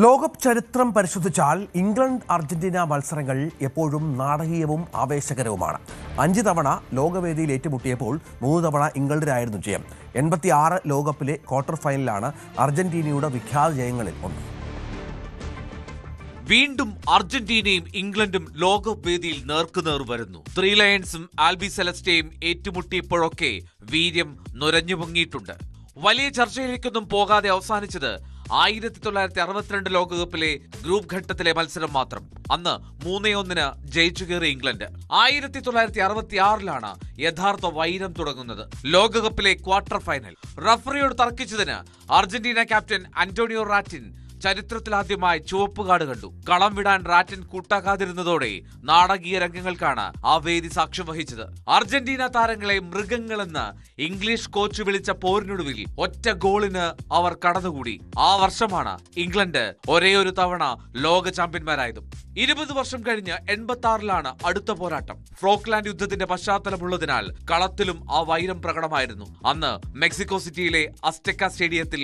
ലോകകപ്പ് ചരിത്രം പരിശോധിച്ചാൽ ഇംഗ്ലണ്ട് അർജന്റീന മത്സരങ്ങൾ എപ്പോഴും നാടകീയവും ആവേശകരവുമാണ്. 5 തവണ ലോകവേദിയിൽ ഏറ്റുമുട്ടിയപ്പോൾ 3 തവണ ഇംഗ്ലണ്ടിനായിരുന്നു ജയം. 86 ലോകകപ്പിലെ ക്വാർട്ടർ ഫൈനലാണ് അർജന്റീനയുടെ വിഖ്യാത ജയങ്ങളിൽ ഒന്ന്. വീണ്ടും അർജന്റീനയും ഇംഗ്ലണ്ടും ലോകകപ്പ് വേദിയിൽ നേർക്കുനേർ വരുന്നു. ത്രീ ലയൺസും ആൽബി സെലസ്റ്റയും ഏറ്റുമുട്ടിയപ്പോഴൊക്കെ വീര്യം നുരഞ്ഞു പൊങ്ങിയിട്ടുണ്ട്. വലിയ ചർച്ചയിലേക്കൊന്നും പോകാതെ അവസാനിച്ചത് 1962 ലോകകപ്പിലെ ഗ്രൂപ്പ് ഘട്ടത്തിലെ മത്സരം മാത്രം. അന്ന് 3-1 ജയിച്ചു കയറിയ ഇംഗ്ലണ്ട്. 1966 യഥാർത്ഥ വൈരം തുടങ്ങുന്നത്. ലോകകപ്പിലെ ക്വാർട്ടർ ഫൈനൽ റഫറിയോട് തർക്കിച്ചതിന് അർജന്റീന ക്യാപ്റ്റൻ അന്റോണിയോ റാറ്റിൻ ചരിത്രത്തിലാദ്യമായി ചുവപ്പ് കാർഡ് കണ്ടു. കളം വിടാൻ റാറ്റിൻ കൂട്ടാക്കാതിരുന്നതോടെ നാടകീയ രംഗങ്ങൾക്കാണ് ആ വേദി സാക്ഷ്യം വഹിച്ചത്. അർജന്റീന താരങ്ങളെ മൃഗങ്ങളെന്ന് ഇംഗ്ലീഷ് കോച്ച് വിളിച്ച പോരിനൊടുവിൽ ഒറ്റ ഗോളിന് അവർ കടന്നുകൂടി. ആ വർഷമാണ് ഇംഗ്ലണ്ട് ഒരേയൊരു തവണ ലോക ചാമ്പ്യന്മാരായതും. 20 വർഷം കഴിഞ്ഞ് 86 അടുത്ത പോരാട്ടം. ഫ്രോക്ലാൻഡ് യുദ്ധത്തിന്റെ പശ്ചാത്തലമുള്ളതിനാൽ കളത്തിലും ആ വൈരം പ്രകടമായിരുന്നു. അന്ന് മെക്സിക്കോ സിറ്റിയിലെ അസ്റ്റെക്ക സ്റ്റേഡിയത്തിൽ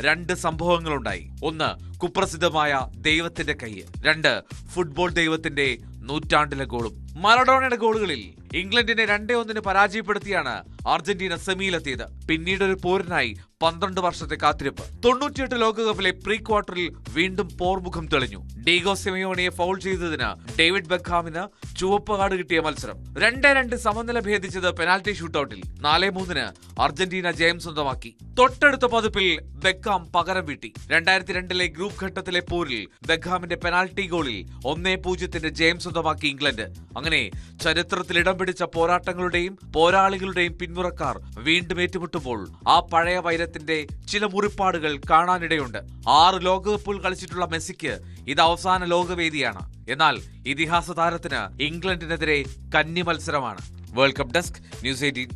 2 സംഭവങ്ങളുണ്ടായി. ഒന്ന്, കുപ്രസിദ്ധമായ ദൈവത്തിന്റെ കൈ. 2, ഫുട്ബോൾ ദൈവത്തിന്റെ നൂറ്റാണ്ടിലെ ഗോളും. മറഡോണയുടെ ഗോളുകളിൽ ഇംഗ്ലണ്ടിനെ 2-1 പരാജയപ്പെടുത്തിയാണ് അർജന്റീന സെമിയിലെത്തിയത്. പിന്നീട് ഒരു പോരിനായി 12 വർഷത്തെ കാത്തിരിപ്പ്. 98 ലോകകപ്പിലെ പ്രീ ക്വാർട്ടറിൽ വീണ്ടും പോർമുഖം തെളിഞ്ഞു. ഡീഗോ സിമിയോണിയെ ഫൗൾ ചെയ്തതിന് ഡേവിഡ് ബെക്കാമിന് ചുവപ്പ് കാർഡ് കിട്ടിയ മത്സരം. 2-2 സമനില ഭേദിച്ചത് പെനാൽറ്റി ഷൂട്ടൌട്ടിൽ. 4-3 അർജന്റീന ജയം സ്വന്തമാക്കി. തൊട്ടടുത്ത പതിപ്പിൽ ബെക്കാം പകരം വീട്ടി. 2002 ഗ്രൂപ്പ് ഘട്ടത്തിലെ പോരിൽ ബെക്കാമിന്റെ പെനാൽറ്റി ഗോളിൽ 1-0 ജയം സ്വന്തമാക്കി ഇംഗ്ലണ്ട്. അങ്ങനെ ചരിത്രത്തിൽ ഇടം പിടിച്ച പോരാട്ടങ്ങളുടെയും പോരാളികളുടെയും പിന്മുറക്കാർ വീണ്ടും ഏറ്റുമുട്ടുമ്പോൾ ആ പഴയ വൈരത്തിന്റെ ചില മുറിപ്പാടുകൾ കാണാനിടയുണ്ട്. 6 ലോകകപ്പുകൾ കളിച്ചിട്ടുള്ള മെസ്സിക്ക് ഇത് അവസാന ലോകവേദിയാണ്. എന്നാൽ ഇതിഹാസ താരത്തിന് ഇംഗ്ലണ്ടിനെതിരെ കന്നി മത്സരമാണ്. World cup desk, news 18.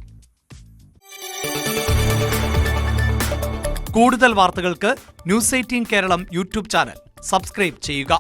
കൂടുതൽ വാർത്തകൾക്ക് news 18 Keralam YouTube channel subscribe ചെയ്യുക.